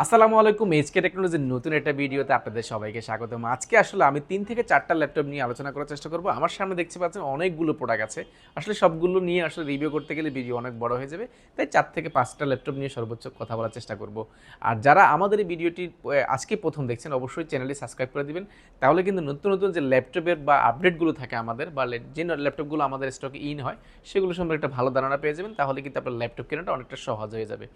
আসসালামু আলাইকুম এইচকে টেকনোলজির নতুন একটা ভিডিওতে আপনাদের সবাইকে স্বাগতম। আজকে আসলে আমি 3 থেকে 4টা ল্যাপটপ নিয়ে আলোচনা করার চেষ্টা করব। আমার সামনে দেখতে পাচ্ছেন অনেকগুলো প্রোডাক্ট আছে। আসলে সবগুলো নিয়ে আসলে রিভিউ করতে গেলে ভিডিও অনেক বড় হয়ে যাবে। তাই 4 থেকে 5টা ল্যাপটপ নিয়ে সর্বোচ্চ কথা বলার চেষ্টা করব। আর যারা আমাদের এই ভিডিওটি আজকে প্রথম দেখছেন অবশ্যই চ্যানেলটি সাবস্ক্রাইব করে দিবেন। তাহলে কিন্তু নতুন নতুন যে ল্যাপটপের বা আপডেটগুলো থাকে আমাদের বা যে ল্যাপটপগুলো আমাদের স্টকে ইন হয় সেগুলো সম্পর্কে একটা ভালো ধারণা পেয়ে যাবেন। তাহলে কিন্তু আপনার ল্যাপটপ কেনাটা অনেকটা সহজ হয়ে যাবে।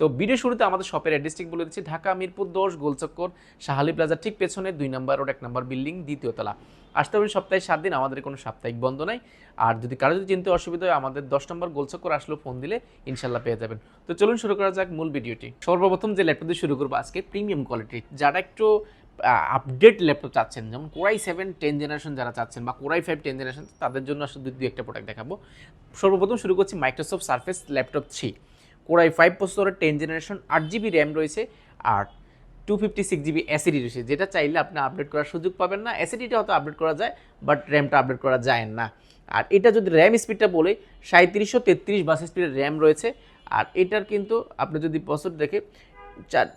তো ভিডিও শুরুতে আমাদের শপের অ্যাড্রেসটি বলে দিচ্ছি। ঢাকা মিরপুর 10 গোলচক্কর শাহালি প্লাজার ঠিক পেছনে 2 নম্বর রোড 1 নম্বর বিল্ডিং দ্বিতীয় তলা। আসতে হবে সপ্তাহে 7 দিন, আমাদের কোনো সাপ্তাহিক বন্ধ নাই। আর যদি কারো যদি চিনতে অসুবিধা হয় আমাদের 10 নম্বর গোলচক্কর আসলেও ফোন দিলে ইনশাল্লাহ পেয়ে যাবেন। তো চলুন শুরু করা যাক মূল ভিডিওটি। সর্বপ্রথম যে ল্যাপটপ দিয়ে শুরু করবো আজকে প্রিমিয়াম কোয়ালিটির, যারা একটু আপডেট ল্যাপটপ চাচ্ছেন, যেমন কোরাই 7 10 জেনারেশন যারা চাচ্ছেন বা কোরাই 5 10 জেনারেশন, তাদের জন্য আসলে দুই একটা প্রোডাক্ট দেখাবো। সর্বপ্রথম শুরু করছি মাইক্রোসফট সারফেস ল্যাপটপ 3 কোরাই 5 প্রসেসরের 10 জেনারেশন, 8 জিবি র্যাম রয়েছে আর 256 জিবি এসএসডি রয়েছে, যেটা চাইলে আপনি আপডেট করার সুযোগ পাবেন না। এসএসডিটা হয়তো আপডেট করা যায় বাট র্যামটা আপডেট করা যায় না। আর এটা যদি র্যাম স্পিডটা বলে 3733 বাস স্পিডের র্যাম রয়েছে। আর এটার কিন্তু আপনি যদি প্রসেসর দেখে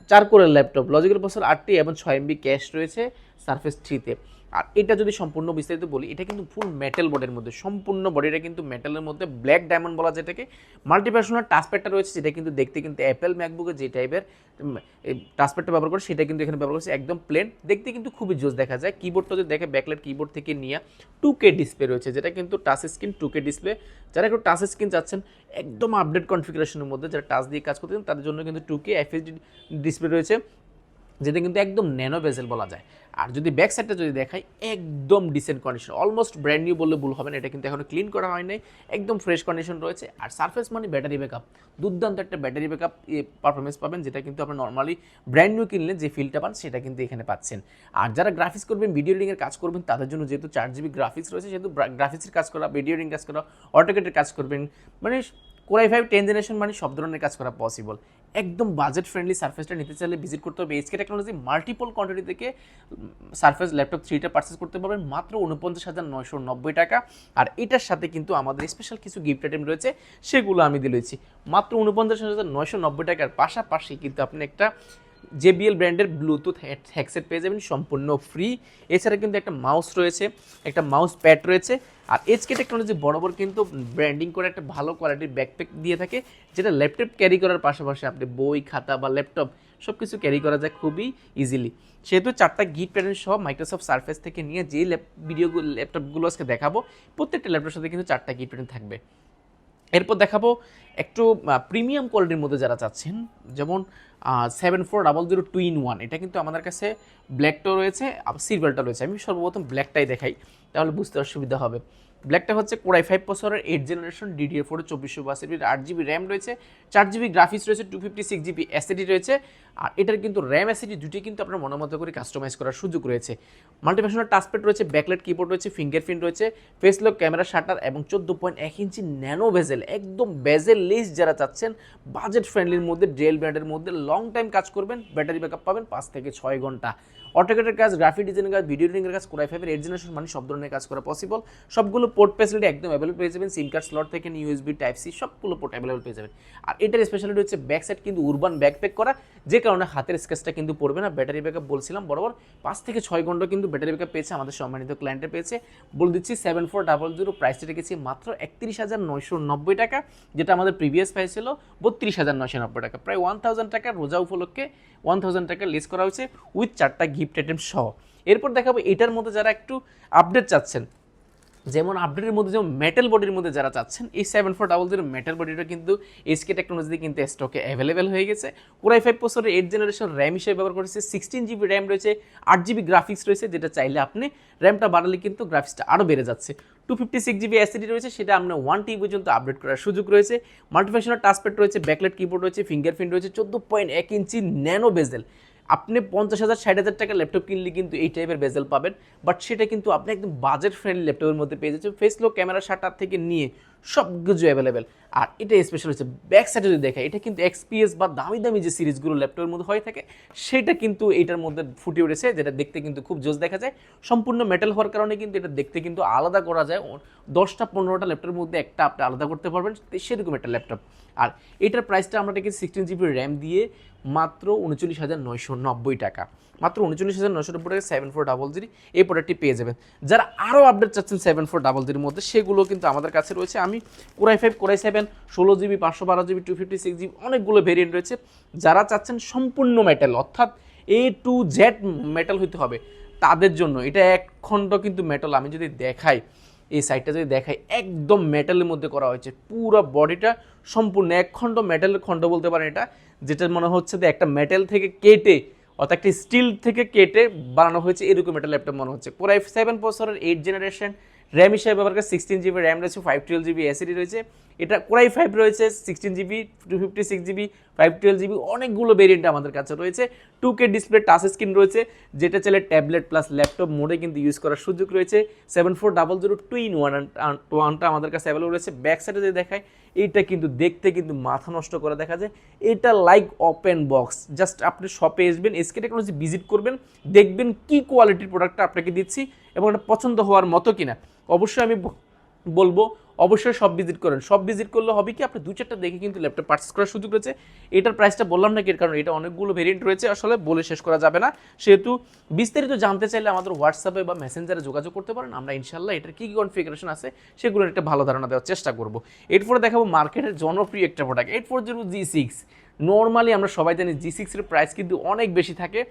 চার কোরের ল্যাপটপ, লজিক্যাল প্রসেসর 8টি এবং 6 MB ক্যাশ রয়েছে সারফেস 3তে। আর এটা যদি সম্পূর্ণ বিস্তারিত বলি, এটা কিন্তু ফুল মেটাল বডির মধ্যে, সম্পূর্ণ বডিটা কিন্তু মেটালের মধ্যে, ব্ল্যাক ডায়মন্ড বলা যেটাকে। মাল্টিপার্সোনাল টাচপ্যাডটা রয়েছে, যেটা কিন্তু দেখতে কিন্তু অ্যাপেল ম্যাকবুকে যে টাইপের টাচপ্যাডটা ব্যবহার করে সেটা কিন্তু এখানে ব্যবহার করছে একদম প্লেন, দেখতে কিন্তু খুবই জোস দেখা যায়। কিবোর্ডটা যদি দেখে ব্যাকলাইট কিবোর্ড থেকে নিয়ে 2K ডিসপ্লে রয়েছে, যেটা কিন্তু টাচ স্ক্রিন 2K ডিসপ্লে। যারা একটু টাচ স্ক্রিন চাচ্ছেন একদম আপডেট কনফিগারেশনের মধ্যে, যারা টাচ দিয়ে কাজ করতেন তাদের জন্য কিন্তু 2K FHD ডিসপ্লে রয়েছে, যেটা কিন্তু একদম ন্যানো বেজেল বলা যায়। আর যদি ব্যাক সাইডটা যদি দেখাই, একদম dissent condition, almost brand new বললে ভুল হবে না। এটা কিন্তু এখনো ক্লিন করা হয় নাই, একদম ফ্রেশ কন্ডিশন রয়েছে। আর সারফেস মানে ব্যাটারি ব্যাকআপ, দুর্দান্ত একটা ব্যাটারি ব্যাকআপ পারফরমেন্স পাবেন, যেটা কিন্তু আপনি নর্মালি ব্র্যান্ড নিউ কিনলে যে ফিলটা পান সেটা কিন্তু এখানে পাচ্ছেন। আর যারা গ্রাফিক্স করবেন, ভিডিও এডিটিংয়ের কাজ করবেন, তাদের জন্য যেহেতু 4 GB গ্রাফিক্স রয়েছে, সেহেতু গ্রাফিক্সের কাজ করা, ভিডিও এডিটিং কাজ করা, অটোকেটের কাজ করবেন, মানে কোরাই 5 10 জেনারেশন মানে সব ধরনের কাজ করা পসিবল। একদম বাজেট ফ্রেন্ডলি সারফেসটা নিতে চাইলে ভিজিট করতে হবে এইচকে টেকনোলজি। মাল্টিপল কোয়ান্টিটি থেকে সারফেস ল্যাপটপ 3টা পারচেস করতে পারবেন মাত্র 49,990 টাকা। আর এটার সাথে কিন্তু আমাদের স্পেশাল কিছু গিফট আইটেম রয়েছে, সেগুলো আমি দিয়েছি মাত্র 49,990 টাকার। পাশাপাশি কিন্তু আপনি একটা JBL ব্র্যান্ডের ব্লুটুথ হেডসেট পেয়ে যাবেন সম্পূর্ণ ফ্রি। এছাড়া কিন্তু একটা মাউস রয়েছে, একটা মাউস প্যাড রয়েছে। আর এইচকে টেকনোলজি বরাবর কিন্তু ব্র্যান্ডিং করে একটা ভালো কোয়ালিটির ব্যাকপ্যাক দিয়ে থাকে, যেটা ল্যাপটপ ক্যারি করার পাশাপাশি আপনি বই খাতা বা ল্যাপটপ সব কিছু ক্যারি করা যায় খুবই ইজিলি। সেহেতু 4টা গিফট প্যাটার্ন সহ মাইক্রোসফট সারফেস থেকে নিয়ে যে ল্যাপটপগুলো আজকে দেখাবো, প্রত্যেকটা ল্যাপটপের সাথে কিন্তু 4টা গিফট প্যাটার্ন থাকবে। এরপর দেখাবো একটু প্রিমিয়াম কোয়ালিটির মধ্যে যারা চাচ্ছেন, যেমন 7400 2-in-1, এটা কিন্তু আমাদের কাছে ব্ল্যাকটাও রয়েছে আর সিলভারটা রয়েছে। আমি সর্বপ্রথম ব্ল্যাকটাই দেখাই, তাহলে বুঝতে অসুবিধা হবে। ব্ল্যাকটা হচ্ছে কোরাই 5 প্রসেসরের 8 জেনারেশন, DDR4 2400 8 GB র্যাম রয়েছে, 4 GB গ্রাফিক্স রয়েছে, 256 GB এসএসডি রয়েছে। আর এটার কিন্তু র্যাম এসএসডি দুটি কিন্তু আপনার মনের মতো করে কাস্টমাইজ করার সুযোগ রয়েছে। মাল্টিফাংশনাল টাচপ্যাড রয়েছে, ব্যাকলাইট কিবোর্ড রয়েছে, ফিঙ্গারপ্রিন্ট রয়েছে, ফেস লক ক্যামেরা শাটার এবং 14.1 ইঞ্চি ন্যানো বেজেল। একদম বেজেল লেস যারা চাচ্ছেন বাজেট ফ্রেন্ডলির মধ্যে, ডেল ব্র্যান্ডের মধ্যে লং টাইম কাজ করবেন, ব্যাটারি ব্যাকআপ পাবেন 5 থেকে 6 ঘন্টা। অটোকেটের কাজ, গ্রাফিক ডিজাইনের কাজ, ভিডিও এডিটিংয়ের কাজ, কোরাই 5 8 জেনারেশন মানে সব ধরনের কাজ করা পসিবল। সবগুলো পোর্ট ফ্যাসিলিটি একদম অ্যাভেলেবল পেয়ে যাবেন, সিম কার্ড স্লট থেকে নিয়ে USB টাইপ সি সবগুলো পোর্ট অ্যাভেলেবল পেয়ে যাবেন। আর এটার স্পেশালিটি হচ্ছে ব্যাক সাইড কিন্তু উরবান ব্যাকপ্যাক করা, যে কারণে হাতের স্কেচটা কিন্তু পড়বে না। ব্যাটারি ব্যাকআপ বলছিলাম বরাবর 5 থেকে 6 ঘন্টা কিন্তু ব্যাটারি ব্যাকআপ পেয়েছে আমাদের সম্মানিত ক্লায়েন্টে পেয়েছে। বলে দিচ্ছি 7400, প্রাইসটা রেখেছি মাত্র 31,990 টাকা, যেটা আমাদের প্রিভিয়াস প্রাইস ছিল 32,990 টাকা। প্রায় 1000 টাকা রোজা উপলক্ষে 1000 টাকা লেস করা হয়েছে উইথ 4টা গিফট আইটেম সহ। এরপর দেখাবো এটার মধ্যে যারা একটু আপডেট চাচ্ছেন, যেমন আপডেটের মধ্যে যেমন মেটাল বডির মধ্যে যারা চাচ্ছেন, এই 7400 মেটাল বডিটা কিন্তু এইচকে টেকনোলজি কিন্তু স্টকে অ্যাভেলেবেল হয়ে গেছে। কোরাই 5 প্রসেসরের 8 জেনারেশন র্যাম হিসেবে ব্যবহার করেছে, 16 GB র্যাম রয়েছে, 8 GB গ্রাফিক্স রয়েছে, যেটা চাইলে আপনি র্যামটা বাড়ালে কিন্তু গ্রাফিক্সটা আরও বেড়ে যাচ্ছে। 256 GB এসএসডি রয়েছে, সেটা আপনার 1 TB পর্যন্ত আপডেট করার সুযোগ রয়েছে। মাল্টিফাংশনাল টাচপ্যাড রয়েছে, ব্যাকলাইট কিবোর্ড রয়েছে, ফিঙ্গারপ্রিন্ট রয়েছে, 14.1 ইঞ্চি ন্যানো বেজেল। আপনি 50,000 60,000 টাকার ল্যাপটপ কিনলে কিন্তু এই টাইপের বেজেল পাবেন, বাট সেটা কিন্তু আপনি একদম বাজেট ফ্রেন্ডলি ল্যাপটপের মধ্যে পেয়ে যাচ্ছেন। ফেস লক ক্যামেরা শাটার থেকে নিয়ে সব কিছু অ্যাভেলেবেল। আর এটা স্পেশাল হচ্ছে ব্যাক সাইডে যদি দেখা, এটা কিন্তু এক্সপিএস বা দামি দামি যে সিরিজগুলো ল্যাপটপের মধ্যে হয়ে থাকে সেটা কিন্তু এটার মধ্যে ফুটে উঠেছে, যেটা দেখতে কিন্তু খুব জোস দেখা যায়। সম্পূর্ণ মেটাল হওয়ার কারণে কিন্তু এটা দেখতে কিন্তু আলাদা করা যায়, 10টা 15টা ল্যাপটপের মধ্যে একটা আপনি আলাদা করতে পারবেন, সেরকম একটা ল্যাপটপ। আর এটার প্রাইসটা আমরা দেখি 16 GB র্যাম দিয়ে মাত্র 39,990 টাকা, মাত্র 39,990 টাকা 7400 এই প্রোডাক্টটি পেয়ে যাবেন। যারা আরও আপডেট চাচ্ছেন 7400 মধ্যে, সেগুলো কিন্তু আমাদের কাছে রয়েছে। আমি core i 5 core i 7 16 GB 512 GB 256 GB অনেকগুলো ভেরিয়েন্ট রয়েছে। যারা চাচ্ছেন সম্পূর্ণ মেটাল অর্থাৎ A to Z মেটাল হইতে হবে, তাদের জন্য এটা এক খণ্ড কিন্তু মেটাল। আমি যদি দেখাই এই সাইডটা যদি দেখাই, একদম মেটালের মধ্যে করা হয়েছে, পুরো বডিটা সম্পূর্ণ এক খণ্ড মেটালের খণ্ড বলতে পারেন এটা, যেটা মনে হচ্ছে যে একটা মেটাল থেকে কেটে অর্থাৎ একটা স্টিল থেকে কেটে বানানো হয়েছে, এরকম একটা ল্যাপটপ মনে হচ্ছে। কোরাই 7 প্রসেসরের 8 জেনারেশন, র্যাম হিসাবে ব্যবহার করে 16 GB র্যাম রয়েছে, 512 GB এসএসডি রয়েছে। এটা কোরাই 5 রয়েছে 16 GB 256 GB 512 GB অনেকগুলো ভেরিয়েন্ট আমাদের কাছে রয়েছে। 2K ডিসপ্লে টাচ স্ক্রিন রয়েছে, যেটা চাইলে ট্যাবলেট প্লাস ল্যাপটপ মোডে কিন্তু ইউজ করার সুযোগ রয়েছে। 7400 2-in-1টা আমাদের কাছে অ্যাভেলেবল রয়েছে। ব্যাক সাইডে যদি দেখায়, এইটা কিন্তু দেখতে কিন্তু মাথা নষ্ট করে দেখা যায়, এটা লাইক ওপেন বক্স। জাস্ট আপনি শপে আসবেন, এসকে টেকনোলজি ভিজিট করবেন, দেখবেন কি কোয়ালিটির প্রোডাক্টটা আপনাকে দিচ্ছি এবং এটা পছন্দ হওয়ার মতো কিনা। অবশ্যই আমি বলবো অবশ্যই সব ভিজিট করেন। সব ভিজিট করলে হবে কি, আপনি 2-4টা দেখে কিন্তু ল্যাপটপ পারচেস করার সুযোগ রয়েছে। এটার প্রাইসটা বললাম না কি, এর কারণ এটা অনেকগুলো ভেরিয়েন্ট রয়েছে, আসলে বলে শেষ করা যাবে না। সেহেতু বিস্তারিত জানতে চাইলে আমাদের হোয়াটসঅ্যাপে বা মেসেঞ্জারে যোগাযোগ করতে পারেন। আমরা ইনশাল্লাহ এটার কী কী কনফিগারেশন আছে সেগুলোর একটা ভালো ধারণা দেওয়ার চেষ্টা করবো। এরপরে দেখাবো মার্কেটের জনপ্রিয় একটা প্রোডাক্ট 840 G6। নর্মালি আমরা সবাই জানি G6 এর প্রাইস কিন্তু অনেক বেশি থাকে,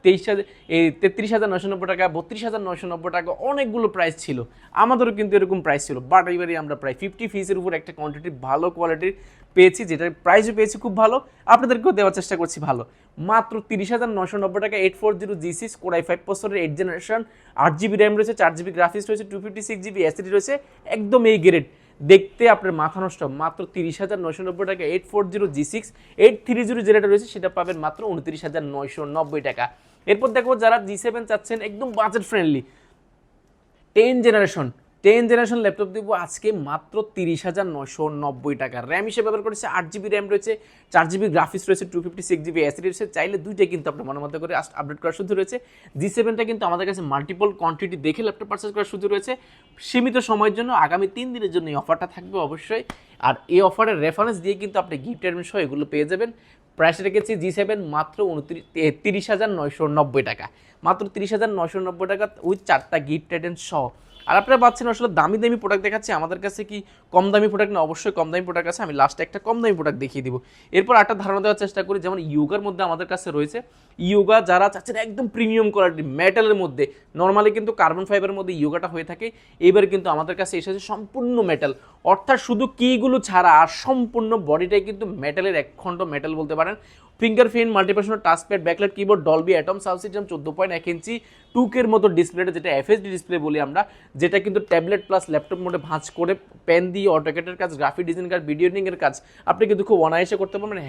33,990 টাকা 32,990 টাকা অনেকগুলো প্রাইস ছিল, আমাদেরও কিন্তু এরকম প্রাইস ছিল। বাট এবারে আমরা প্রায় 50 পিসের উপর একটা কোয়ান্টিটি ভালো কোয়ালিটির পেয়েছি, যেটার প্রাইসও পেয়েছি খুব ভালো, আপনাদেরকেও দেওয়ার চেষ্টা করছি ভালো। মাত্র 30,990 টাকা 840 G6 কোরাই 5 প্রসেসরের 8 জেনারেশন, 8 GB র্যাম রয়েছে, 4 GB গ্রাফিক্স রয়েছে, 256 GB এসএসডি রয়েছে, একদম এই গ্রেড, দেখতে আপনার মাথা নষ্ট। মাত্র 30,990 টাকা 840 G6। 830 যেটা রয়েছে সেটা পাবেন মাত্র 29,990 টাকা। এরপর দেখো যারা G7 চাচ্ছেন একদম বাজেট ফ্রেন্ডলি 10 জেনারেশন ল্যাপটপ দেবো আজকে মাত্র 30,990 টাকা। র্যাম হিসেবে ব্যবহার করেছে 8 GB র্যাম রয়েছে, 4 GB গ্রাফিক্স রয়েছে, 256 GB এসএসডি রয়েছে। চাইলে দুইটাই কিন্তু আপনার মনের মতো করে আপডেট করার সুযোগ রয়েছে। G7টা কিন্তু আমাদের কাছে মাল্টিপল কোয়ান্টিটি দেখে ল্যাপটপ পারচেস করার সুযোগ রয়েছে সীমিত সময়ের জন্য, আগামী 3 দিনের জন্য এই অফারটা থাকবে অবশ্যই। আর এই অফারের রেফারেন্স দিয়ে কিন্তু আপনি গিফট অ্যাডমিশন সহ এগুলো পেয়ে যাবেন। প্রাইস রেখেছি G7 মাত্র 30,990 টাকা, মাত্র 30,990 টাকা উইথ 4টা গিফট আইটেম সহ। আর আপনারা পাচ্ছেন আসলে দামি দামি প্রোডাক্ট দেখাচ্ছি, আমাদের কাছে কি কম দামি প্রোডাক্ট না? অবশ্যই কম দামি প্রোডাক্ট আছে, আমি লাস্টে একটা কম দামি প্রোডাক্ট দেখিয়ে দিব। এরপর একটা ধারণা দেওয়ার চেষ্টা করি, যেমন ইয়োগার মধ্যে আমাদের কাছে রয়েছে। ইয়োগা যারা চাচ্ছেন একদম প্রিমিয়াম কোয়ালিটি মেটালের মধ্যে, নর্মালি কিন্তু কার্বন ফাইবারের মধ্যে ইয়োগাটা হয়ে থাকে, এবার কিন্তু আমাদের কাছে এসেছে সম্পূর্ণ মেটাল, অর্থাৎ শুধু কিগুলো ছাড়া আর সম্পূর্ণ বডিটাই কিন্তু মেটালের এক খণ্ড মেটাল বলতে পারেন। Fingerprint, multipersonal touchpad, backlight keyboard, Dolby Atmos sound system, 14.1 inch 2K এর মতো ডিসপ্লেটা, যেটা এফএসডি ডিসপ্লে বলি আমরা, যেটা কিন্তু ট্যাবলেট প্লাস ল্যাপটপ মোডে ভাঁজ করে পেন দিয়ে অটোক্যাডের কাজ, গ্রাফিক ডিজাইন কাজ, ভিডিও এডিটিংয়ের কাজ আপনি কিন্তু খুব অনায়াসে করতে পারবেন,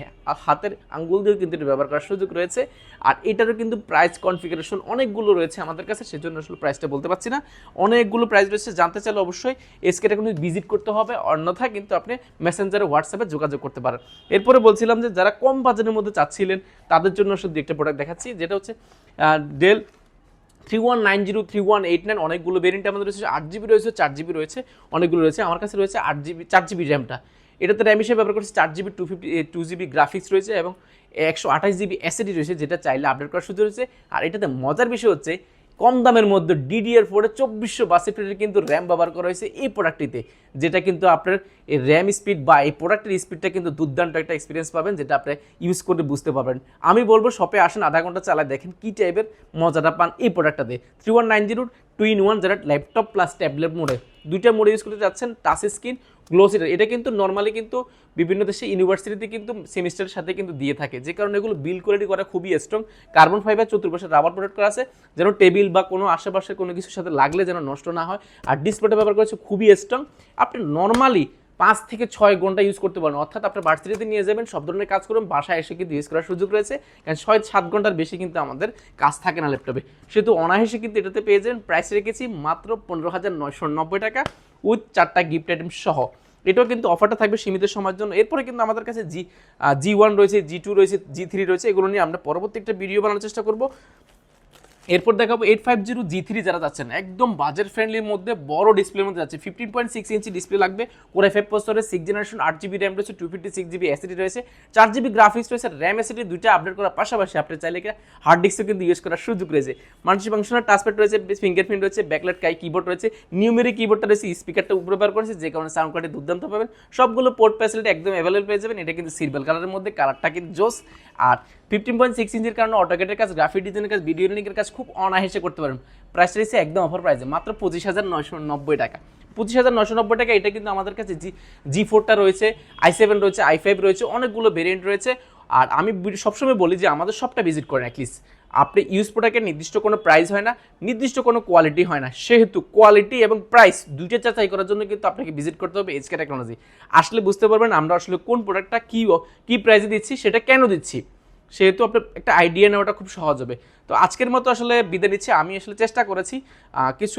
হাতের আঙ্গুল দিয়েও কিন্তু এটা ব্যবহার করার সুযোগ রয়েছে। আর এটারও কিন্তু প্রাইস কনফিগারেশন অনেকগুলো রয়েছে আমাদের কাছে, সেজন্য আসলে প্রাইসটা বলতে পারছি না, অনেকগুলো প্রাইস রয়েছে। জানতে চাইলে অবশ্যই এসকে টেকনোলজি ভিজিট করতে হবে, অন্যথায় কিন্তু আপনি মেসেঞ্জারে হোয়াটসঅ্যাপে যোগাযোগ করতে পারেন। এরপরে বলছিলাম যে যারা কম বাজেটের মধ্যে চাচ্ছিলেন তাদের জন্য শুধু একটা প্রোডাক্ট দেখাচ্ছি, যেটা হচ্ছে ডেল 3190 3189 অনেকগুলো ভেরিয়েন্ট আমাদের রয়েছে, 8 GB রয়েছে, 4 GB রয়েছে, অনেকগুলো রয়েছে। আমার কাছে রয়েছে 8 GB 4 GB র্যামটা, এটাতে র্যাম হিসেবে ব্যবহার করছি 4 GB 2 GB গ্রাফিক্স রয়েছে এবং 128 GB এসএসডি রয়েছে, যেটা চাইলে আপডেট করার সুযোগ রয়েছে। আর এটাতে মজার বিষয় হচ্ছে কম দামের মধ্যে DDR4 2462 কিন্তু র্যাম ব্যবহার করা হয়েছে এই প্রোডাক্টটিতে, যেটা কিন্তু আপনার এই র্যাম স্পিড বা এই প্রোডাক্টের স্পিডটা কিন্তু দুর্দান্ত একটা এক্সপিরিয়েন্স পাবেন, যেটা আপনি ইউজ করে বুঝতে পারবেন। আমি বলবো শপে আসেন, আধা ঘন্টা চালায় দেখেন কী টাইপের মজাটা পান এই প্রোডাক্টটাতে। 3190 2-in-1 যেটা ল্যাপটপ প্লাস ট্যাবলেট মোডে, দুইটা মোডে ইউজ করতে যাচ্ছেন, টাচ স্ক্রিন গ্লোসি। এটা কিন্তু নর্মালি কিন্তু বিভিন্ন দেশে ইউনিভার্সিটিতে কিন্তু সেমিস্টারের সাথে কিন্তু দিয়ে থাকে, যে কারণে এগুলো বিল কোয়ালিটি করা খুবই স্ট্রং। কার্বন ফাইবার চতুর্পাশে রাবার প্রোটেক্ট করা আছে, যেন টেবিল বা কোনো আশেপাশে কোনো কিছুর সাথে লাগলে যেন নষ্ট না হয়। আর ডিসপ্লেটা ব্যবহার করেছে খুবই স্ট্রং, আপনি নর্মালি 5 থেকে 6 ঘন্টা ইউজ করতে পারেন, অর্থাৎ আপনার ভার্সিটিতে নিয়ে যাবেন, সব ধরনের কাজ করবেন, বাসায় এসে কিন্তু ইউজ করার সুযোগ রয়েছে, কারণ 6-7 ঘন্টার বেশি কিন্তু আমাদের কাজ থাকে না ল্যাপটপে, সেহেতু অনায়াসে কিন্তু এটাতে পেয়ে যাবেন। প্রাইস রেখেছি মাত্র 15,990 টাকা উইথ 4টা গিফট আইটেম সহ। এটাও কিন্তু অফারটা থাকবে সীমিত সময়ের জন্য। এরপরে কিন্তু আমাদের কাছে G1 রয়েছে, G2 রয়েছে, G3 রয়েছে, এগুলো নিয়ে আমরা পরবর্তী একটা ভিডিও বানানোর চেষ্টা করব। এরপর দেখাবো 850 G3 যারা যাচ্ছেন একদম বাজেট ফ্রেন্ডলির মধ্যে বড় ডিসপ্লের মধ্যে যাচ্ছে, 15.6 ইঞ্চি ডিসপ্লে লাগবে, কোর i5 প্রসেসরের 6th জেনারেশন, 8GB র্যাম রয়েছে, 256GB এসএসডি রয়েছে, 4GB গ্রাফিক্স রয়েছে, র্যাম এসএসডি দুইটা আপডেট করার পাশাপাশি আপনি চাইলে হার্ড ডিস্কও কিন্তু ইউজ করার সুযোগ রয়েছে। মাল্টি ফাংশনাল টাচপ্যাড রয়েছে, ফিঙ্গারপ্রিন্ট রয়েছে, ব্যাকলাইট কিবোর্ড রয়েছে, নিউমেরিক কিবোর্ডটা রয়েছে, স্পিকারটা উপরে ব্যবহার করেছে, যে কারণে সাউন্ড কোয়ালিটি দুর্দান্ত পাবেন। সবগুলো পোর্ট ফ্যাসিলিটি একদম অ্যাভেলেবল পেয়ে যাবেন। এটা কিন্তু সিলভার কালারের মধ্যে, কালারটা কিন্তু জোস। আর 15.6 ইঞ্চির কারণে অটোকেটের কাজ, গ্রাফিক ডিজাইনের কাজ, ভিডিও এডিটিংয়ের কাজ খুব অনায়াসে করতে পারেন। প্রাইসটা রয়েছে একদম অফার প্রাইসে মাত্র 25,990 টাকা। 25,990 টাকা। এটা কিন্তু আমাদের কাছে G4টা রয়েছে, i7 রয়েছে, i5 রয়েছে, অনেকগুলো ভেরিয়েন্ট রয়েছে। আর আমি সবসময় বলি যে আমাদের সবটা ভিজিট করেন অ্যাটলিস্ট। আপনি ইউজ প্রোডাক্টের নির্দিষ্ট কোনো প্রাইস হয় না, নির্দিষ্ট কোনো কোয়ালিটি হয় না, সেহেতু কোয়ালিটি এবং প্রাইস দুইটা যাচাই করার জন্য কিন্তু আপনাকে ভিজিট করতে হবে এইচকে টেকনোলজি। আসলে বুঝতে পারবেন আমরা আসলে কোন প্রোডাক্টটা কী প্রাইসে দিচ্ছি, সেটা কেন দিচ্ছি, সেহেতু আপনার একটা আইডিয়া নেওয়াটা খুব সহজ হবে। তো আজকের মতো আসলে বিদায় নিচ্ছি। আমি আসলে চেষ্টা করেছি কিছু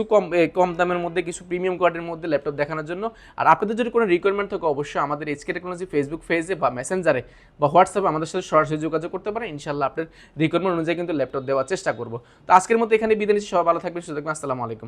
কম দামের মধ্যে, কিছু প্রিমিয়াম কোয়ালিটির মধ্যে ল্যাপটপ দেখানোর জন্য। আর আপনাদের যদি কোনো রিকোয়ারমেন্ট থাকে অবশ্যই আমাদের এইচকে টেকনোলজি ফেসবুক পেজে বা মেসেঞ্জারে বা হোয়াটসঅ্যাপে আমাদের সাথে সরাসরি যোগাযোগ করতে পারেন। ইনশাল্লাহ আপনার রিকোয়ারমেন্ট অনুযায়ী কিন্তু ল্যাপটপ দেওয়ার চেষ্টা করবো। তো আজকের মতো এখানে বিদায় নিচ্ছি। সবাই ভালো থাকবেন, সুস্থ থাকবেন। আসসালামু আলাইকুম।